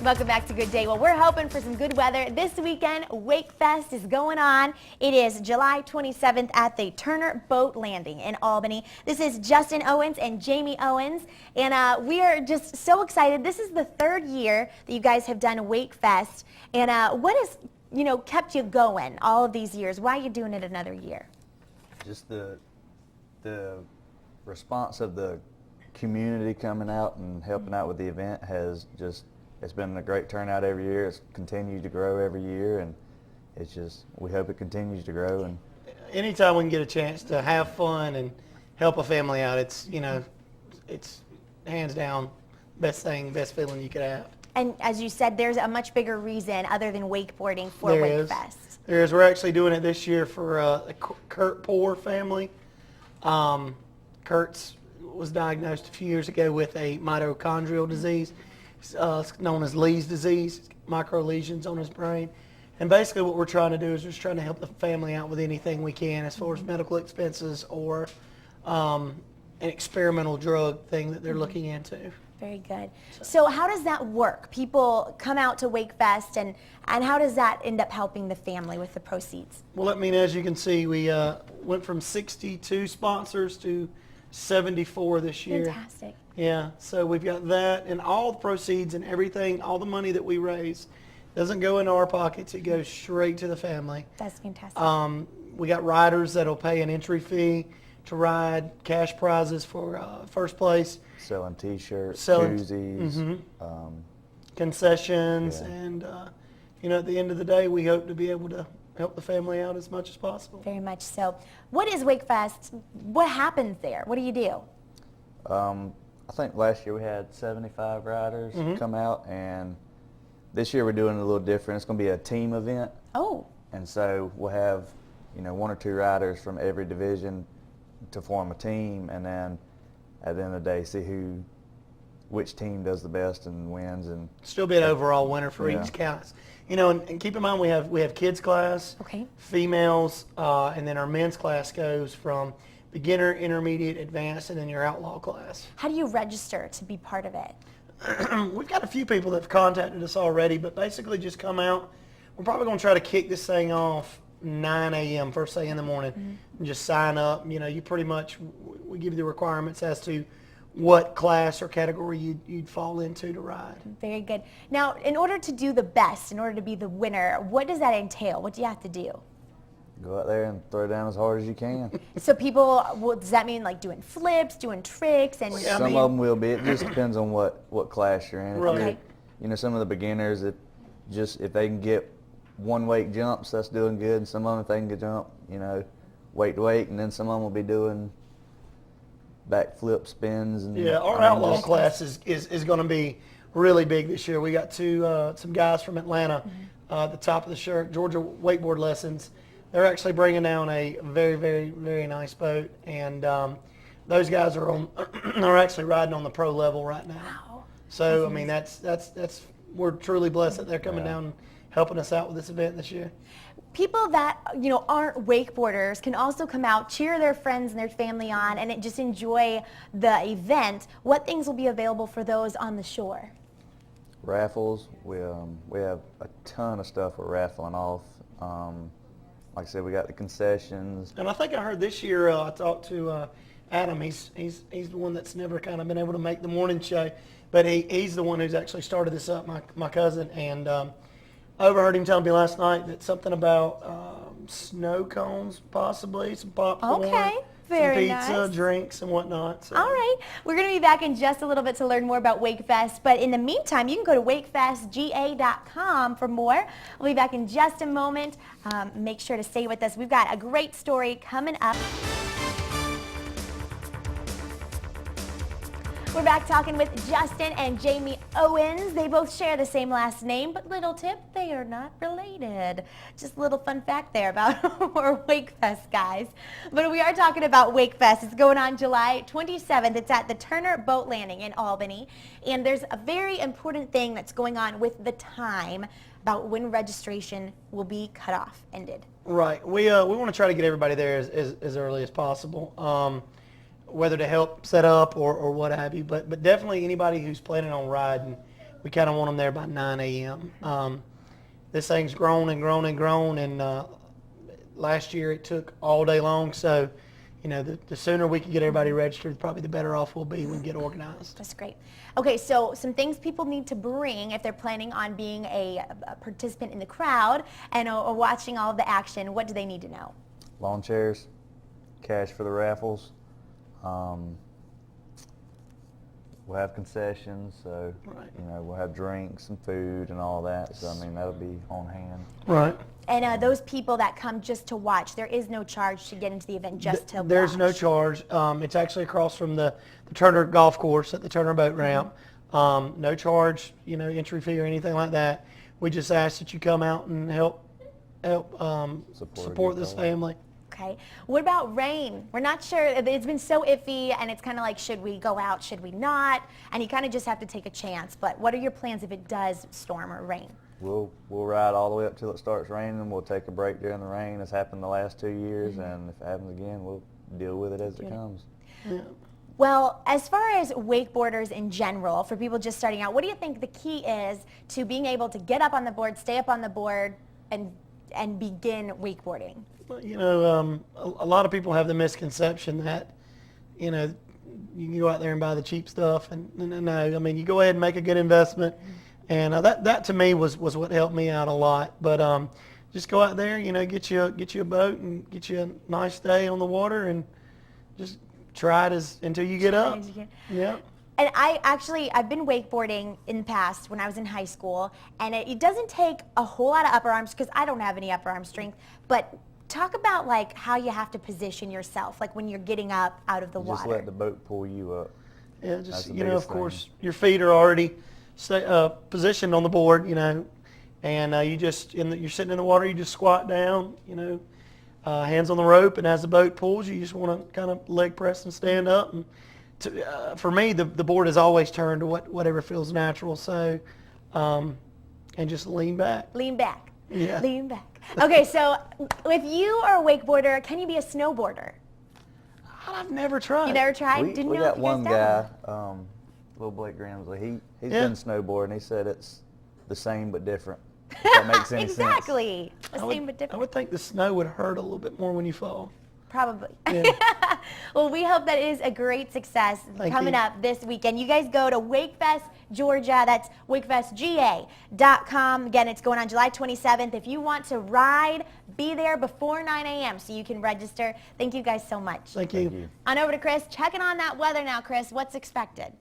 Welcome back to Good Day. Well, we're hoping for some good weather this weekend. Wake Fest is going on. It is July 27th at the Turner Boat Landing in Albany. This is Justin Owens and Jamie Owens, and we are just so excited. This is the third year that you guys have done Wake Fest, and what has kept you going all of these years? Why are you doing it another year? Just the response of the community coming out and helping out with the event has just, it's been a great turnout every year. It's continued to grow every year, and it's just, we hope it continues to grow. And anytime we can get a chance to have fun and help a family out, it's it's hands down best feeling you could have. And as you said, there's a much bigger reason other than wakeboarding for Wake Fest. There is. We're actually doing it this year for the Kurt Poor family. Kurt's was diagnosed a few years ago with a mitochondrial disease, known as Lee's disease, micro lesions on his brain. And basically what we're trying to do is just trying to help the family out with anything we can as far as medical expenses or an experimental drug thing that they're looking into. Very good. So how does that work? People come out to Wake Fest, and how does that end up helping the family with the proceeds? Well, as you can see, we went from 62 sponsors to 74 this year. Fantastic. Yeah, so we've got that, and all the proceeds and everything, all the money that we raise doesn't go into our pockets. It goes straight to the family. That's fantastic. We got riders that'll pay an entry fee to ride, cash prizes for first place. selling T-shirts, koozies, concessions, yeah. and at the end of the day, we hope to be able to help the family out as much as possible. Very much so. What is Wake Fest? What happens there? What do you do? I think last year we had 75 riders come out, and this year we're doing it a little different. It's going to be a team event. Oh. And so we'll have, one or two riders from every division to form a team, and then at the end of the day, see which team does the best and wins, and still be an overall winner for each class. And keep in mind we have kids class, females, and then our men's class goes from beginner, intermediate, advanced, and then your outlaw class. How do you register to be part of it? We've got a few people that have contacted us already, but basically just come out. We're probably going to try to kick this thing off 9 a.m. first thing in the morning, and just sign up. You pretty much, we give you the requirements as to what class or category you'd fall into to ride. Very good. Now, in order to do the best, in order to be the winner, what does that entail? What do you have to do? go out there and throw down as hard as you can. So people, does that mean like doing flips, doing tricks? And Some of them will be. It just depends on what class you're in. Right. Some of the beginners, if they can get one weight jumps, that's doing good. And some of them, if they can get jump, weight to weight, and then some of them will be doing backflip spins. And our outlaw class is going to be really big this year. We got some guys from Atlanta, the top of the shirt, Georgia Wakeboard Lessons. They're actually bringing down a very, very, very nice boat, and those guys are actually riding on the pro level right now. Wow. So I mean, that's we're truly blessed that they're coming down and helping us out with this event this year. People that aren't wakeboarders can also come out, cheer their friends and their family on, and just enjoy the event. What things will be available for those on the shore? Raffles. We have a ton of stuff we're raffling off. Like I said, we got the concessions. And I think I heard this year, I talked to Adam. He's the one that's never kind of been able to make the morning show, but he's the one who's actually started this up, my cousin. And I overheard him telling me last night that something about snow cones, possibly, some popcorn. Okay. Very some pizza, nice. Drinks, and whatnot. So. All right. We're going to be back in just a little bit to learn more about WakeFest. But in the meantime, you can go to wakefestga.com for more. We'll be back in just a moment. Make sure to stay with us. We've got a great story coming up. We're back talking with Justin and Jamie Owens. They both share the same last name, but little tip, they are not related. Just a little fun fact there about our WakeFest guys. But we are talking about WakeFest. It's going on July 27th. It's at the Turner Boat Landing in Albany. And there's a very important thing that's going on with the time about when registration will be cut off, ended. Right. We want to try to get everybody there as early as possible. Whether to help set up or what have you, but definitely anybody who's planning on riding, we kind of want them there by 9 a.m. This thing's grown and grown and grown, and last year it took all day long. So, you know, the sooner we can get everybody registered, probably the better off we'll be when we get organized. That's great. Okay, so some things people need to bring if they're planning on being a participant in the crowd and or watching all of the action. What do they need to know? Lawn chairs, cash for the raffles. We'll have concessions, so Right. you know, we'll have drinks and food and all that. So I mean, that'll be on hand. Right. And those people that come just to watch, there is no charge to get into the event, just to There's watch. no charge. It's actually across from the Turner Golf Course at the Turner Boat Ramp. No charge, you know, entry fee or anything like that. We just ask that you come out and help support this family. Okay. What about rain? We're not sure. It's been so iffy, and it's kind of like, should we go out, should we not? And you kind of just have to take a chance. But what are your plans if it does storm or rain? We'll ride all the way up till it starts raining. We'll take a break during the rain. It's happened the last 2 years, and if it happens again, we'll deal with it as it comes. Yeah. Well, as far as wakeboarders in general, for people just starting out, what do you think the key is to being able to get up on the board, stay up on the board, and begin wakeboarding? Well, you know, a lot of people have the misconception that, you know, you can go out there and buy the cheap stuff, and no, I mean, you go ahead and make a good investment, and that to me was what helped me out a lot. But just go out there, you know, get you a boat and get you a nice day on the water, and just try it until you get up. Yeah. And I've been wakeboarding in the past when I was in high school, and it doesn't take a whole lot of upper arms because I don't have any upper arm strength, but talk about like how you have to position yourself, like when you're getting up out of the water. Just let the boat pull you up. Yeah, just, That's the you know, biggest of course, thing. your feet are already positioned on the board, you know, and you're sitting in the water, you just squat down, you know, hands on the rope, and as the boat pulls, you just want to kind of leg press and stand up. And for me, the board is always turned to whatever feels natural, so, and just lean back. Lean back. Yeah. Lean back. Okay, so if you are a wakeboarder, can you be a snowboarder? I've never tried. You never tried? We Didn't know got if you one guys guy, little Blake Gramsley. He's Yeah. been snowboarding. He said it's the same but different. If that makes any sense. Exactly. The I same but I different. would think the snow would hurt a little bit more when you fall. Probably. Yeah. Well, we hope that is a great success Thank coming you. up this weekend. You guys go to Wakefest, Georgia. That's wakefestga.com. Again, it's going on July 27th. If you want to ride, be there before 9 a.m. so you can register. Thank you guys so much. Thank you. Thank you. On over to Chris. Checking on that weather now, Chris. What's expected?